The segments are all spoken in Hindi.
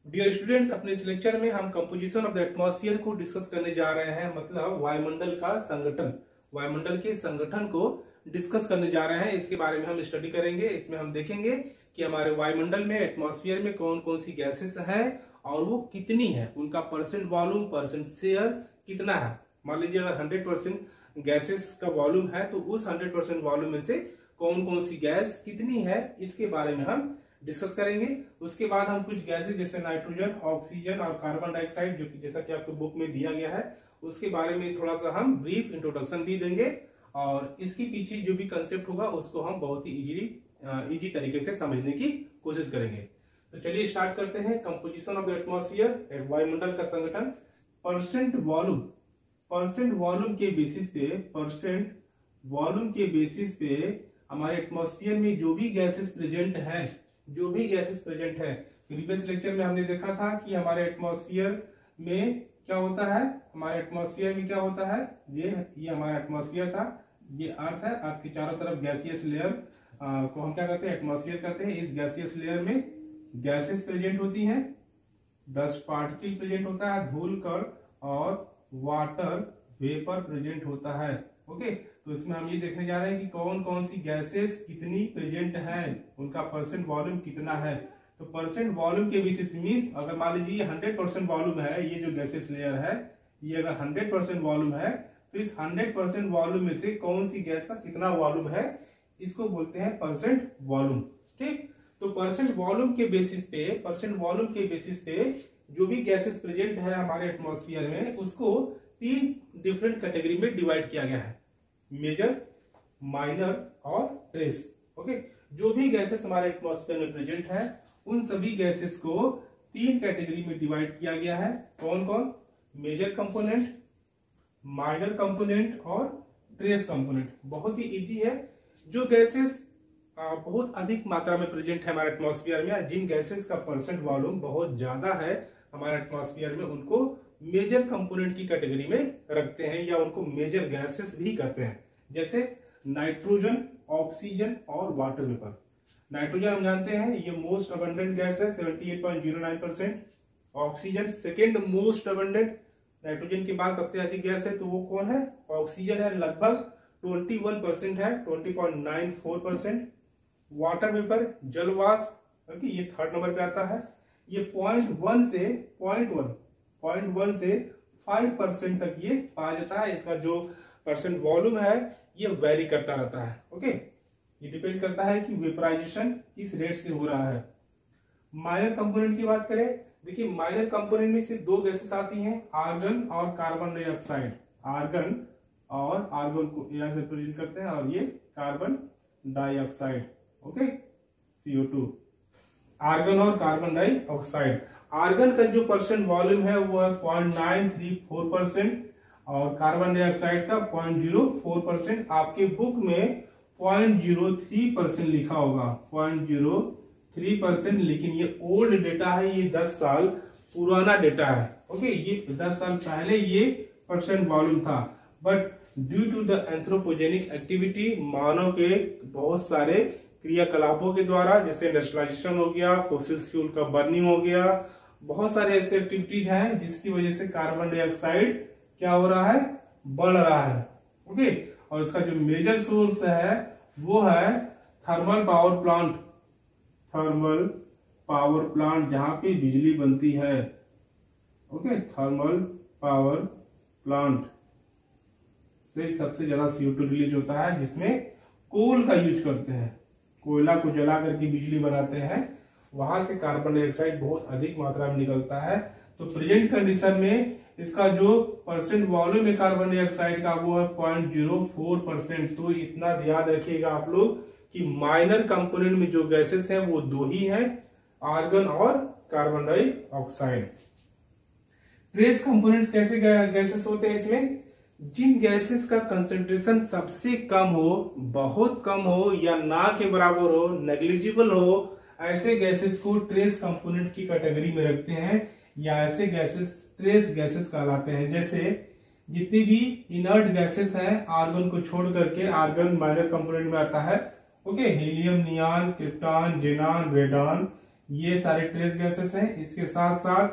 डियर स्टूडेंट्स, अपने इस लेक्चर में हम कंपोजिशन ऑफ द एटमॉस्फेयर को डिस्कस करने जा रहे हैं। मतलब वायुमंडल का संगठन, वायुमंडल के संगठन को डिस्कस करने जा रहे हैं। इसके बारे में हम स्टडी करेंगे। इसमें हम देखेंगे कि हमारे वायुमंडल में, एटमॉस्फेयर में कौन कौन सी गैसेस हैं और वो कितनी है, उनका परसेंट वॉल्यूम, परसेंट शेयर कितना है। मान लीजिए अगर 100% गैसेस का वॉल्यूम है तो उस 100% वॉल्यूम में से कौन कौन सी गैस कितनी है, इसके बारे में हम डिस्कस करेंगे। उसके बाद हम कुछ गैसेज जैसे नाइट्रोजन, ऑक्सीजन और कार्बन डाइऑक्साइड, जो कि जैसा कि आपको बुक में दिया गया है, उसके बारे में थोड़ा सा हम ब्रीफ इंट्रोडक्शन भी देंगे और इसके पीछे जो भी कंसेप्ट होगा उसको हम बहुत ही इजी तरीके से समझने की कोशिश करेंगे। तो चलिए स्टार्ट करते हैं। कंपोजिशन ऑफ द एटमॉस्फेयर, वायुमंडल का संगठन। परसेंट वॉल्यूम के बेसिस पे, परसेंट वॉल्यूम के बेसिस पे हमारे एटमॉस्फेयर में जो भी गैसेस प्रेजेंट है, प्रीवियस लेक्चर में हमने देखा था कि हमारे एटमॉस्फेयर में क्या होता है, ये हमारा एटमॉस्फेयर था, ये अर्थ है। अर्थ के चारों तरफ गैसियस लेयर को हम क्या कहते हैं, एटमॉस्फेयर कहते हैं। इस गैसियस लेयर में गैसेस प्रेजेंट होती हैं, डस्ट पार्टिकल प्रेजेंट होता है, धूल कण और वाटर वेपर प्रेजेंट होता है। ओके, तो इसमें हम ये देखने जा रहे हैं कि कौन कौन सी गैसेस कितनी प्रेजेंट है, उनका परसेंट वॉल्यूम कितना है। तो परसेंट वॉल्यूम के बेसिस मींस अगर मान लीजिए 100% वॉल्यूम है, ये जो गैसेस लेयर है, ये अगर 100% वॉल्यूम है तो इस 100% वॉल्यूम में से कौन सी गैस का कितना वॉल्यूम है, इसको बोलते हैं परसेंट वॉल्यूम। ठीक, तो परसेंट वॉल्यूम के बेसिस पे जो भी गैसेस प्रेजेंट है हमारे एटमॉस्फेयर में, उसको 3 डिफरेंट कैटेगरी में डिवाइड किया गया है, मेजर, माइनर और ट्रेस। ओके, जो भी गैसेस हमारे एटमॉस्फेयर में प्रेजेंट है उन सभी गैसेस को 3 कैटेगरी में डिवाइड किया गया है। कौन कौन? मेजर कंपोनेंट, माइनर कंपोनेंट और ट्रेस कंपोनेंट। बहुत ही इजी है। जो गैसेस बहुत अधिक मात्रा में प्रेजेंट है हमारे एटमॉस्फेयर में, जिन गैसेस का परसेंट वॉल्यूम बहुत ज्यादा है हमारे एटमॉस्फेयर में, उनको मेजर कंपोनेंट की कैटेगरी में रखते हैं या उनको मेजर गैसेस भी कहते हैं। जैसे नाइट्रोजन, ऑक्सीजन और वाटर वेपर। नाइट्रोजन हम जानते हैं ये मोस्ट अबंडेंट गैस है, 78.09%। Oxygen second most abundant, nitrogen के बाद सबसे अधिक गैस है तो वो कौन है? ऑक्सीजन है, लगभग 21% है, 20.94%। वाटर वेपर, जलवाष्प, क्योंकि ये 3rd नंबर पे आता है। ये 0.1 से 5% तक ये पाया जाता है। इसका जो परसेंट वॉल्यूम है ये वेरी करता रहता है। ओके, ये डिपेंड करता है कि वेपराइजेशन किस रेट से हो रहा है। माइनर कंपोनेंट की बात करें, देखिए माइनर कंपोनेंट में सिर्फ 2 गैसेस आती हैं, आर्गन और कार्बन डाइऑक्साइड। आर्गन को यहां से प्रेजेंट करते हैं और ये carbon dioxide. Okay, CO2। Argon और कार्बन डाइऑक्साइड। आर्गन का जो परसेंट वॉल्यूम है वो है 0.934% और कार्बन डाइऑक्साइड का 0.04%। आपके बुक में 0.03% लिखा होगा, 0.03%, लेकिन ये ओल्ड डेटा है, ये 10 साल पुराना डेटा है। ओके, ये 10 साल पहले ये परसेंट वॉल्यूम था, but due to the anthropogenic activity, मानव के बहुत सारे क्रियाकलापों के द्वारा, जैसे इंडस्ट्रियलाइजेशन हो गया, फॉसिल फ्यूल का बर्निंग हो गया, बहुत सारे ऐसे एक्टिविटीज हैं जिसकी वजह से कार्बन डाइऑक्साइड क्या हो रहा है? बढ़ रहा है। ओके, और इसका जो मेजर सोर्स है वो है थर्मल पावर प्लांट, जहां पे बिजली बनती है। ओके, थर्मल पावर प्लांट से सबसे ज्यादा CO2 रिलीज होता है, जिसमें कोल का यूज करते हैं, कोयला को जला करके बिजली बनाते हैं, वहां से कार्बन डाइऑक्साइड बहुत अधिक मात्रा में निकलता है। तो प्रेजेंट कंडीशन में इसका जो परसेंट वॉल्यूम है कार्बन डाइऑक्साइड का वो है 0.04%। तो इतना याद रखिएगा आप लोग कि माइनर कंपोनेंट में जो गैसेस हैं वो 2 ही हैं, आर्गन और कार्बन डाइऑक्साइड। ट्रेस कंपोनेंट कैसे गैसेस होते हैं? इसमें जिन गैसेस का कंसेंट्रेशन सबसे कम हो, बहुत कम हो या ना के बराबर हो, नेग्लिजिबल हो, ऐसे गैसेस को ट्रेस कंपोनेंट की कैटेगरी में रखते हैं या ऐसे गैसेस ट्रेस गैसेस कहलाते हैं। जैसे जितनी भी इनर्ट गैसेस हैं, आर्गन को छोड़ करके, आर्गन माइनर कंपोनेंट में आता है। Okay, helium, neon, krypton, xenon, radon, ये सारे ट्रेस गैसेस हैं। इसके साथ साथ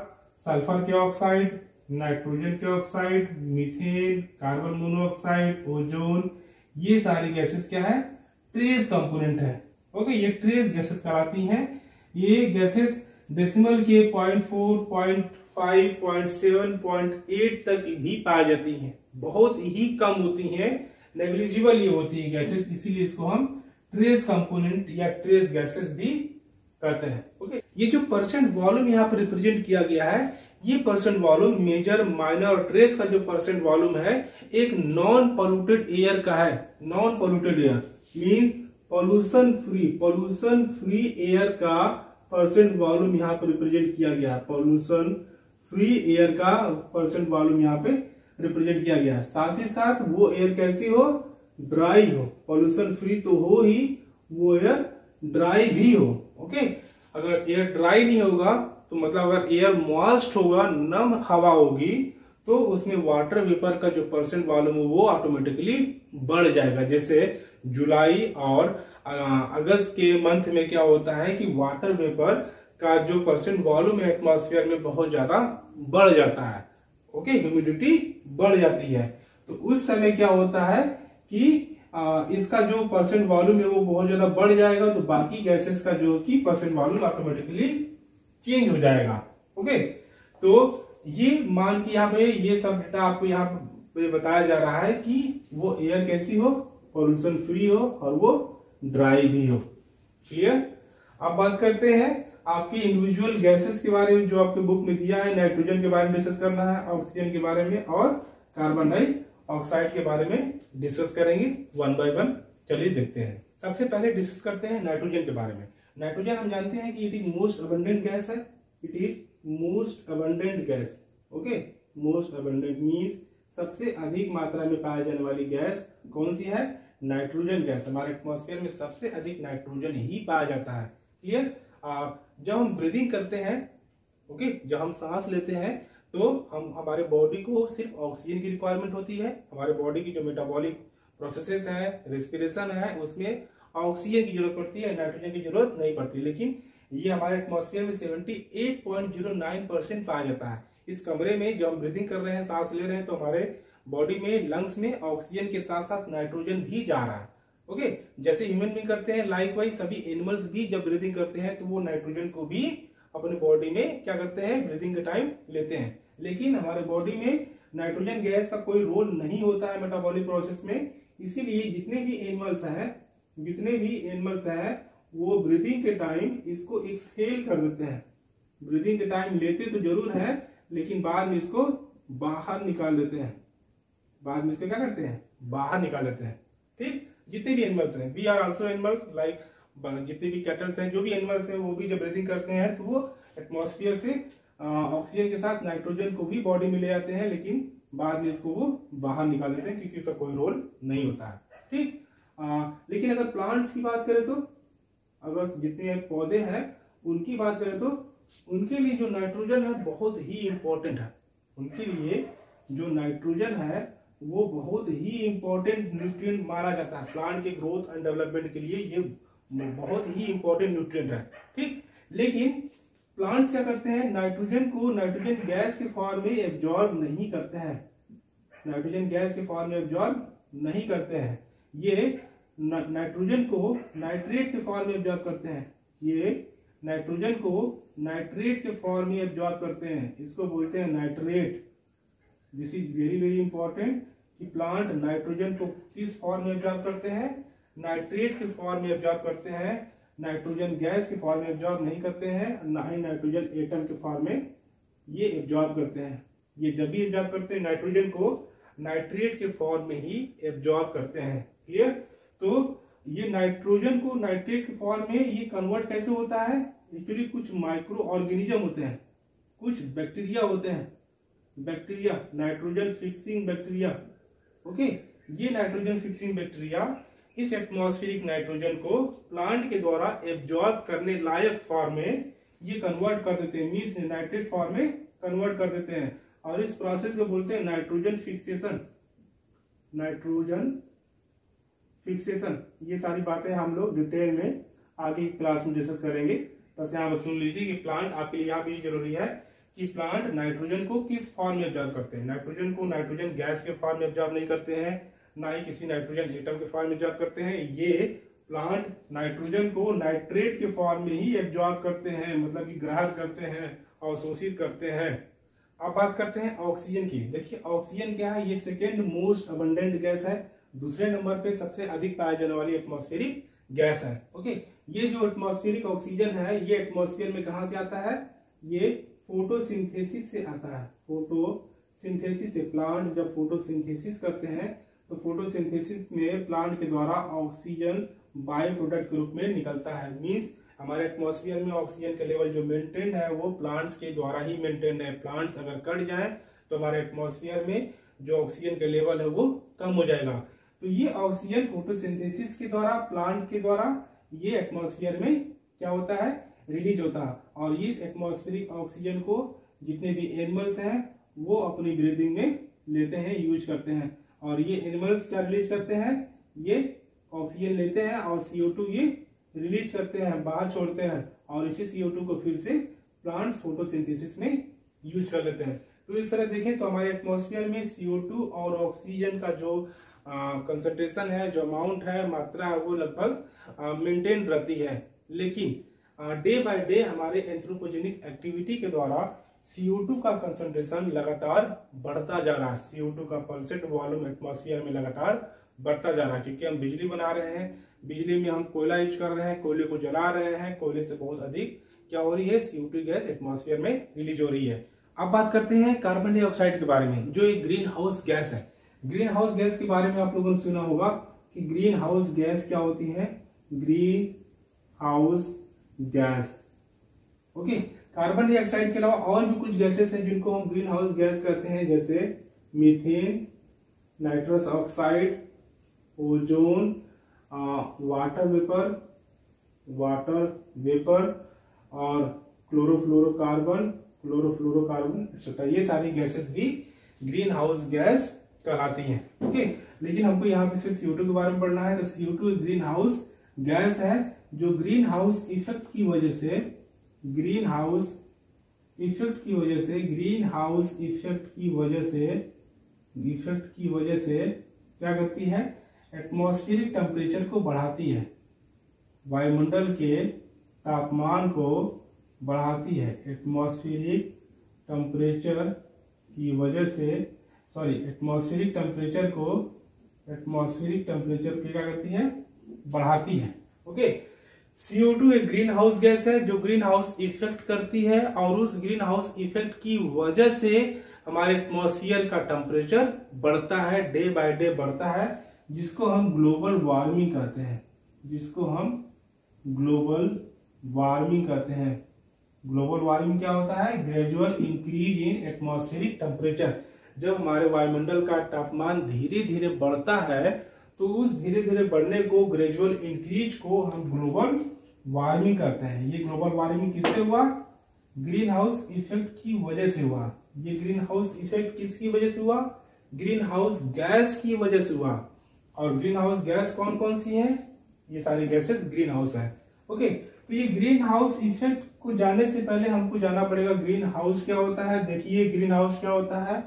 सल्फर के ऑक्साइड, नाइट्रोजन के oxide, methane, carbon monoxide, ozone, ये सारी गैसेस क्या है, ट्रेस कंपोनेंट है। ओके, ये ट्रेस गैसेस कहलाती हैं। ये गैसेस डेसिमल के 0.4, 0.5, 0.7, 0.8 तक भी पाई जाती हैं, बहुत ही कम होती हैं, नेग्लिजिबल ये होती है गैसेस, इसीलिए इसको हम ट्रेस कंपोनेंट या ट्रेस गैसेस भी कहते हैं। ओके, ये जो परसेंट वॉल्यूम यहाँ पर रिप्रेजेंट किया गया है, ये परसेंट वॉल्यूम मेजर, माइनर और ट्रेस का जो परसेंट वॉल्यूम है एक नॉन पोल्यूटेड एयर का है। Non polluted air means pollution free air का परसेंट वॉल्यूम यहाँ पर रिप्रेजेंट किया गया है। पॉल्यूशन फ्री एयर का परसेंट वॉल्यूम यहाँ पे रिप्रेजेंट किया गया है। साथ ही साथ वो एयर कैसी हो, ड्राई हो। पॉल्यूशन फ्री तो हो ही, वो एयर ड्राई भी हो। ओके, अगर एयर ड्राई नहीं होगा तो मतलब अगर एयर मॉइस्ट होगा, नम हवा होगी, तो उसमें वाटर वेपर का जो परसेंट वॉल्यूम है वो ऑटोमेटिकली बढ़ जाएगा। जैसे जुलाई और अगस्त के मंथ में क्या होता है कि वाटर वेपर का जो परसेंट वॉल्यूम है एटमॉस्फेयर में बहुत ज्यादा बढ़ जाता है। ओके, ह्यूमिडिटी बढ़ जाती है, तो उस समय क्या होता है कि इसका जो परसेंट वॉल्यूम है वो बहुत ज्यादा बढ़ जाएगा, तो बाकी गैसेस का जो कि परसेंट वॉल्यूम ऑटोमेटिकली चेंज हो जाएगा। ओके, तो ये मान के यहाँ पे ये सब डेटा आपको यहाँ पे बताया जा रहा है कि वो एयर कैसी हो, पॉल्यूशन फ्री हो और वो ड्राई भी हो। क्लियर। अब बात करते हैं आपकी इंडिविजुअल गैसेस के बारे में, जो आपके बुक में दिया है। नाइट्रोजन के बारे में डिस्कस करना है, ऑक्सीजन के बारे में और कार्बन डाइऑक्साइड के बारे में डिस्कस करेंगे वन बाय वन। चलिए देखते हैं। सबसे पहले डिस्कस करते हैं नाइट्रोजन के बारे में। नाइट्रोजन हम जानते हैं कि it is most abundant gas है। It is most abundant gas. Okay, most abundant means सबसे अधिक मात्रा में पाई जाने वाली गैस कौन सी है, नाइट्रोजन गैस। हमारे एटमॉस्फेयर में सबसे अधिक नाइट्रोजन ही पाया जाता है। क्लियर। जब हम ब्रीदिंग करते हैं, ओके, जब हम सांस लेते हैं तो हम हमारे बॉडी को सिर्फ ऑक्सीजन की रिक्वायरमेंट होती है। हमारे बॉडी की जो मेटाबॉलिक प्रोसेसेस है, रेस्पिरेशन है, उसमें ऑक्सीजन की जरूरत पड़ती है, नाइट्रोजन की जरूरत नहीं पड़ती। लेकिन ये हमारे एटमॉस्फेयर में 78.09% पाया जाता है। इस कमरे में जब हम ब्रीदिंग कर रहे हैं, सांस ले रहे हैं, तो हमारे बॉडी में, लंग्स में ऑक्सीजन के साथ साथ नाइट्रोजन भी जा रहा है। ओके, जैसे ह्यूमन बीइंग करते हैं, लाइकवाइज सभी एनिमल्स भी जब ब्रीदिंग करते हैं तो वो नाइट्रोजन को भी अपने बॉडी में क्या करते हैं, ब्रीदिंग के टाइम लेते हैं। लेकिन हमारे बॉडी में नाइट्रोजन गैस का कोई रोल नहीं होता है मेटाबॉलिक प्रोसेस में। इसीलिए जितने भी एनिमल्स हैं वो ब्रीदिंग के टाइम इसको एक्सहेल कर देते हैं। ब्रीदिंग के टाइम लेते तो जरूर है, लेकिन बाद में इसको बाहर निकाल देते हैं। बाद में इसको क्या करते हैं, बाहर निकाल देते हैं। ठीक, जितने भी एनिमल्स हैं, we are also animals, like जितने भी कैटल्स हैं, जो भी एनिमल्स हैं, वो भी जब ब्रीदिंग करते हैं तो वो एटमॉस्फेयर से ऑक्सीजन के साथ नाइट्रोजन को भी बॉडी में ले आते हैं, लेकिन बाद में इसको वो बाहर निकाल देते हैं क्योंकि उसका कोई रोल नहीं होता है। ठीक। लेकिन अगर प्लांट्स की बात करें तो, अगर जितने पौधे हैं उनकी बात करें तो उनके लिए जो नाइट्रोजन है बहुत ही इंपॉर्टेंट है। उनके लिए जो नाइट्रोजन है वो बहुत ही इंपॉर्टेंट न्यूट्रिएंट माना जाता है। प्लांट के ग्रोथ एंड डेवलपमेंट के लिए ये बहुत ही इंपॉर्टेंट न्यूट्रिएंट है। ठीक, लेकिन प्लांट्स क्या करते हैं, नाइट्रोजन को नाइट्रोजन गैस के फॉर्म में एब्जॉर्ब नहीं करते हैं। नाइट्रोजन गैस के फॉर्म में एब्जॉर्ब नहीं करते हैं। ये नाइट्रोजन को नाइट्रेट के फॉर्म में एब्जॉर्ब करते हैं। ये नाइट्रोजन को नाइट्रेट के फॉर्म में एब्जॉर्ब करते हैं, इसको बोलते हैं nitrate. This is very very important कि प्लांट नाइट्रोजन को किस फॉर्म में एब्जॉर्ब करते हैं, नाइट्रेट के फॉर्म में एब्जॉर्ब करते हैं। नाइट्रोजन गैस के फॉर्म में एब्जॉर्ब नहीं करते हैं, ना ही नाइट्रोजन एटम के फॉर्म में ये एब्जॉर्ब करते हैं। ये जब भी एब्जॉर्ब करते हैं नाइट्रोजन को नाइट्रेट के फॉर्म में ही एब्जॉर्ब करते हैं। क्लियर। तो ये नाइट्रोजन को नाइट्रेट के फॉर्म में ये कन्वर्ट कैसे होता है, एक्चुअली कुछ माइक्रो ऑर्गेनिज्म होते हैं, कुछ बैक्टीरिया होते हैं, bacteria, nitrogen fixing bacteria. Okay, ये नाइट्रोजन फिक्सिंग बैक्टीरिया इस एटमॉस्फेरिक नाइट्रोजन को प्लांट के द्वारा एब्जॉर्ब करने लायक फॉर्म में ये कन्वर्ट कर देते हैं, मीन्स नाइट्रेट फॉर्म में कन्वर्ट कर देते हैं। और इस प्रोसेस को बोलते हैं नाइट्रोजन फिक्सेशन। नाइट्रोजन फिक्सेशन, ये सारी बातें हम लोग डिटेल में आगे क्लास में डिस्कस करेंगे। बस यहाँ पर सुन लीजिए कि प्लांट आपके लिए यहाँ भी जरूरी है कि प्लांट नाइट्रोजन को किस फॉर्म में ऑब्जर्व करते हैं। नाइट्रोजन को नाइट्रोजन गैस के फॉर्म में ऑब्जर्व नहीं करते हैं, ना ही किसी नाइट्रोजन एटम के फॉर्म में ऑब्जर्व करते हैं। ये प्लांट नाइट्रोजन को नाइट्रेट के फॉर्म में ही एब्जॉर्ब करते हैं, मतलब कि ग्रहण करते हैं, अवशोषित करते हैं। अब बात करते हैं ऑक्सीजन की। देखिए ऑक्सीजन क्या है, ये सेकेंड मोस्ट अबंडेंट गैस है, दूसरे नंबर पे सबसे अधिक पाया जाने वाली एटमॉस्फेरिक गैस है। ओके, ये जो एटमॉस्फेरिक ऑक्सीजन है ये एटमॉस्फेयर में कहां से आता है, ये फोटोसिंथेसिस से आता है। फोटोसिंथेसिस से, प्लांट जब फोटोसिंथेसिस करते हैं तो फोटोसिंथेसिस में प्लांट के द्वारा ऑक्सीजन बाय प्रोडक्ट के रूप में निकलता है। मींस हमारे एटमॉस्फेयर में ऑक्सीजन का लेवल जो मेंटेन है वो प्लांट्स के द्वारा ही मेंटेन है। प्लांट्स अगर कट जाए तो हमारे एटमॉस्फेयर में जो ऑक्सीजन का लेवल है वो कम हो जाएगा। तो ये ऑक्सीजन फोटोसिंथेसिस के द्वारा, प्लांट के द्वारा ये एटमॉस्फेयर में क्या होता है, रिलीज होता है। और ये एटमॉस्फेरिक ऑक्सीजन को जितने भी एनिमल्स हैं वो अपनी ब्रीदिंग में लेते हैं, यूज करते हैं। और ये एनिमल्स क्या रिलीज करते हैं, ये ऑक्सीजन लेते हैं और CO2 ये रिलीज करते हैं, बाहर छोड़ते हैं, और इसी CO2 को फिर से प्लांट्स फोटोसिंथेसिस में यूज कर लेते हैं। तो इस तरह देखें तो हमारे एटमॉस्फेयर में CO2 और ऑक्सीजन का जो कंसंट्रेशन है, जो अमाउंट है, मात्रा है, वो लगभग मेंटेन रहती है। लेकिन डे बाय डे हमारे एंथ्रोपोजेनिक एक्टिविटी के द्वारा CO2 का कंसंट्रेशन लगातार बढ़ता जा रहा है। CO2 का परसेंट वॉल्यूम एटमॉस्फेयर में लगातार बढ़ता जा रहा है, क्योंकि हम बिजली बना रहे हैं, बिजली में हम कोयला यूज कर रहे हैं, कोयले को जला रहे हैं, कोयले से बहुत अधिक क्या हो रही है, CO2 गैस एटमॉस्फेयर में रिलीज हो रही है। अब बात करते हैं कार्बन डाइऑक्साइड के बारे में, जो एक ग्रीन हाउस गैस है। ग्रीन हाउस गैस के बारे में आप लोगों ने सुना होगा कि ग्रीन हाउस गैस क्या होती है, green house gas. Okay, carbon dioxide के अलावा और भी कुछ गैसेस हैं जिनको हम ग्रीन हाउस गैस कहते हैं, जैसे methane, nitrous oxide, ozone, water vapour और क्लोरोफ्लोरोकार्बन एक्सेट्रा, ये सारी गैसेस भी ग्रीन हाउस गैस कहलाती हैं। ओके, लेकिन हमको यहाँ पे सिर्फ CO2 के बारे में पढ़ना है। तो CO2 एक ग्रीन हाउस गैस है जो ग्रीन हाउस इफेक्ट की वजह से क्या करती है, एटमॉस्फेरिक टेम्परेचर को बढ़ाती है, वायुमंडल के तापमान को बढ़ाती है। एटमॉस्फेरिक टेम्परेचर क्या करती है, बढ़ाती है। ओके, CO2 एक ग्रीन हाउस गैस है जो ग्रीन हाउस इफेक्ट करती है, और उस ग्रीन हाउस इफेक्ट की वजह से हमारे एटमॉस्फेयर का टेम्परेचर बढ़ता है, डे बाय डे बढ़ता है, जिसको हम ग्लोबल वार्मिंग कहते हैं। ग्लोबल वार्मिंग क्या होता है, gradual increase in atmospheric temperature. जब हमारे वायुमंडल का तापमान धीरे धीरे बढ़ता है तो उस धीरे धीरे बढ़ने को, ग्रेजुअल इंक्रीज को हम ग्लोबल वार्मिंग कहते हैं। ये ग्लोबल वार्मिंग किससे हुआ, ग्रीन हाउस इफेक्ट की वजह से हुआ। ये ग्रीन हाउस इफेक्ट किसकी वजह से हुआ, ग्रीन हाउस गैस की वजह से हुआ। और ग्रीन हाउस गैस कौन कौन सी है, ये सारी गैसेस ग्रीन हाउस है। ओके, तो ये ग्रीन हाउस इफेक्ट को जानने से पहले हमको जानना पड़ेगा ग्रीन हाउस क्या होता है। देखिए ग्रीन हाउस क्या होता है,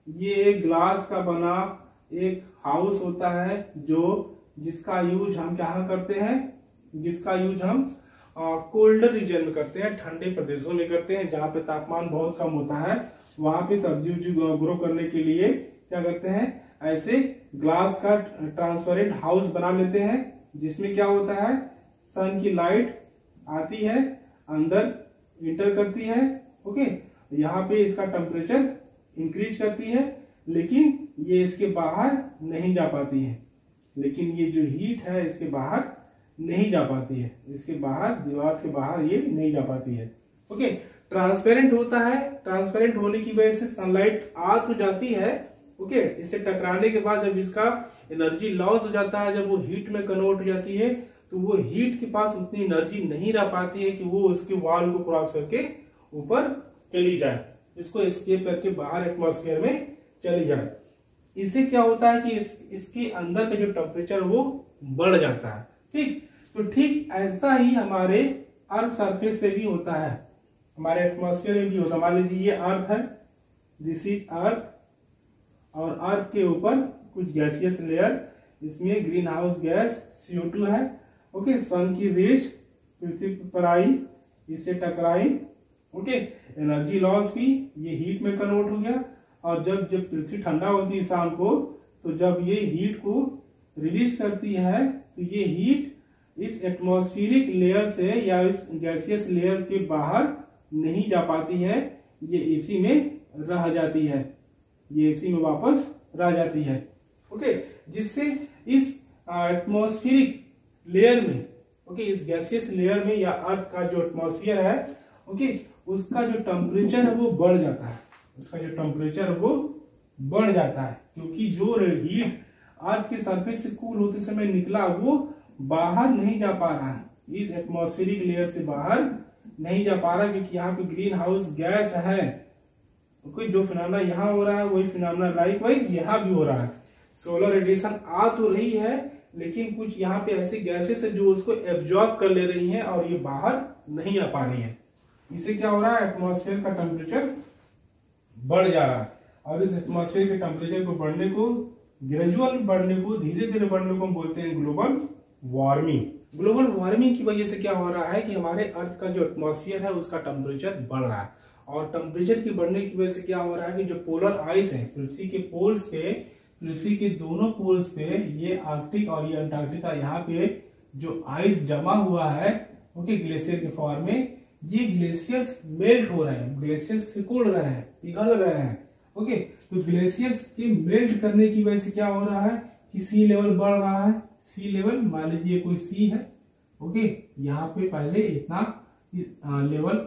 ये एक ग्लास का बना एक हाउस होता है जिसका यूज हम क्या करते हैं, जिसका यूज हम कोल्डर रीजन में करते हैं, ठंडे प्रदेशों में करते हैं, जहाँ पे तापमान बहुत कम होता है। वहां पे सब्जी ग्रो करने के लिए क्या करते हैं, ऐसे ग्लास का ट्रांसपेरेंट हाउस बना लेते हैं, जिसमें क्या होता है, सन की लाइट आती है, अंदर इंटर करती है। ओके, यहाँ पे इसका टेम्परेचर इंक्रीज करती है, लेकिन ये इसके बाहर नहीं जा पाती है। लेकिन ये जो हीट है इसके बाहर नहीं जा पाती है, इसके बाहर, दीवार के बाहर ये नहीं जा पाती है। ओके, ट्रांसपेरेंट होता है, ट्रांसपेरेंट होने की वजह से सनलाइट आ तो जाती है। ओके, इससे टकराने के बाद जब इसका एनर्जी लॉस हो जाता है, जब वो हीट में कन्वर्ट हो जाती है, तो वो हीट के पास उतनी एनर्जी नहीं रह पाती है कि वो उसके वॉल को क्रॉस करके ऊपर चली जाए, इसको एस्केप करके बाहर एटमॉस्फेयर में चली जाए। इससे क्या होता है कि इसके अंदर का जो टेम्परेचर वो बढ़ जाता है। ठीक, तो ठीक ऐसा ही हमारे अर्थ सरफेस पे भी होता है, हमारे एटमॉस्फेयर में भी होता है। मान लीजिए ये अर्थ है, दिस इज अर्थ, और अर्थ के ऊपर कुछ गैसियस लेयर, इसमें ग्रीन हाउस गैस CO2 है। ओके, सन की रेज पृथ्वी पर आई, इससे टकराई, ओके, एनर्जी लॉस की, ये हीट में कन्वर्ट हो गया। और जब जब पृथ्वी ठंडा होती है शाम को, तो जब ये हीट को रिलीज करती है, तो ये हीट इस एटमॉस्फेरिक लेयर से या इस गैसियस लेयर के बाहर नहीं जा पाती है, ये एसी में रह जाती है, ये एसी में वापस रह जाती है। ओके, जिससे इस एटमॉस्फेरिक लेयर में, ओके, इस गैसियस लेयर में या अर्थ का जो एटमॉस्फेयर है, ओके, उसका जो टेम्परेचर है वो बढ़ जाता है, उसका जो टेम्परेचर है वो बढ़ जाता है, क्योंकि जो हीट अर्थ के सरफेस से कूल होते समय निकला वो बाहर नहीं जा पा रहा है, इस एटमॉस्फेरिक लेयर से बाहर नहीं जा पा रहा, क्योंकि यहाँ पे ग्रीन हाउस गैस है। ओके, जो फिनोमेना यहाँ हो रहा है वही फिनोमेना लाइकवाइज यहाँ भी हो रहा है। सोलर रेडिएशन आ तो रही है, लेकिन कुछ यहाँ पे ऐसे गैसेस है जो उसको एब्जॉर्ब कर ले रही हैं और ये बाहर नहीं आ पा रही है। इससे क्या हो रहा है, एटमॉस्फेयर का टेम्परेचर बढ़ जा रहा है। और इस एटमॉस्फेयर के टेम्परेचर को बढ़ने को, ग्रेजुअल बढ़ने को, धीरे धीरे बढ़ने को हम बोलते हैं ग्लोबल वार्मिंग। ग्लोबल वार्मिंग की वजह से क्या हो रहा है कि हमारे अर्थ का जो एटमॉस्फेयर है उसका टेम्परेचर बढ़ रहा है, और टेम्परेचर की बढ़ने की वजह से क्या हो रहा है कि जो पोलर आइस है पृथ्वी के पोल्स पे, पृथ्वी के दोनों पोल्स पे, ये आर्कटिक और ये अंटार्कटिका, यहाँ पे जो आइस जमा हुआ है, ओके, ग्लेशियर के फॉर्म में, ये ग्लेशियर्स मेल्ट हो रहे हैं, ग्लेशियर्स सिकुड़ रहे हैं, पिघल रहे हैं। ओके, तो ग्लेशियर्स के मेल्ट करने की वजह से क्या हो रहा है कि सी लेवल बढ़ रहा है। सी लेवल, मान लीजिए कोई सी है, ओके, यहाँ पे पहले इतना लेवल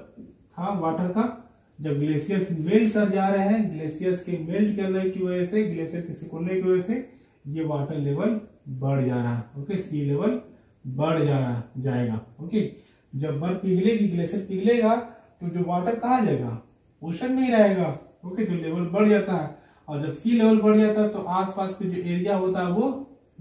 था वाटर का, जब ग्लेशियर्स मेल्ट कर जा रहे हैं, ग्लेशियर्स के मेल्ट करने की वजह से, ग्लेशियर के सिकुड़ने की वजह से ये वाटर लेवल बढ़ जा रहा है। ओके, सी लेवल बढ़ जा रहा जाएगा। ओके, जब बर्फ पिघलेगी, ग्लेशियर पिघलेगा, तो जो वाटर कहाँ जाएगा, ओशन में ही रहेगा। ओके, तो लेवल बढ़ जाता है, और जब सी लेवल बढ़ जाता है तो आसपास के जो एरिया होता है वो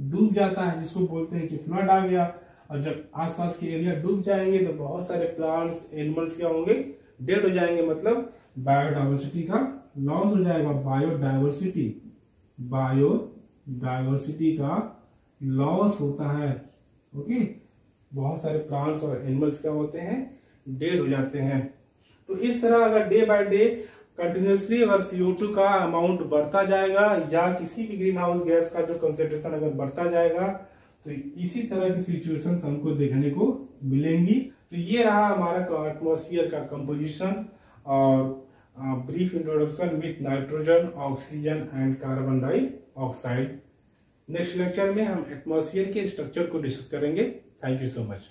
डूब जाता है, जिसको बोलते हैं कि फ्लड आ गया। और जब आसपास के एरिया डूब जाएंगे तो बहुत सारे प्लांट्स, एनिमल्स क्या होंगे, डेड हो जाएंगे, मतलब बायोडाइवर्सिटी का लॉस हो जाएगा। बायोडाइवर्सिटी का लॉस होता है। ओके, बहुत सारे प्लांट्स और एनिमल्स क्या होते हैं, डेड हो जाते हैं। तो इस तरह अगर डे बाय डे कंटिन्यूसली अगर CO2 का अमाउंट बढ़ता जाएगा, या किसी भी ग्रीन हाउस गैस का जो कंसेंट्रेशन अगर बढ़ता जाएगा, तो इसी तरह की सिचुएशंस हमको देखने को मिलेंगी। तो ये रहा हमारा एटमॉस्फेयर का कंपोजिशन और brief introduction with nitrogen, oxygen and carbon dioxide. Next lecture में हम एटमॉस्फेयर के स्ट्रक्चर को डिस्कस करेंगे। Thank you so much.